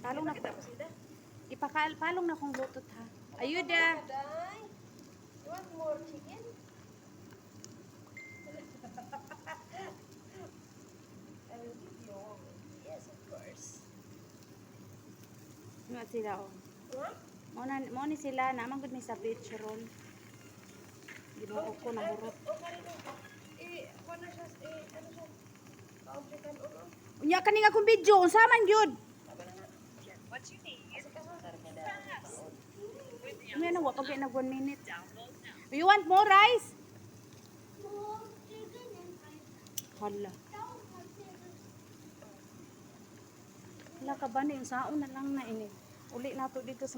Palong na ko. Palong na kong lutot ha. Ayuda. You want more chicken? I will give you one. Yes, of course. Ano sila oh. Huh? Mo ni sila naman gud ni sa beach ron. Ginuo ko na hurot. Ano siya? Kaobjekan ulo. Unya kani nga kong video unsa man gyud? What you need Kasi kasar ka na. Ano na wa pag na 1 minute. You want more rice? Hala. Hala ka ba ni saon na lang na ini. Uli na to dito sa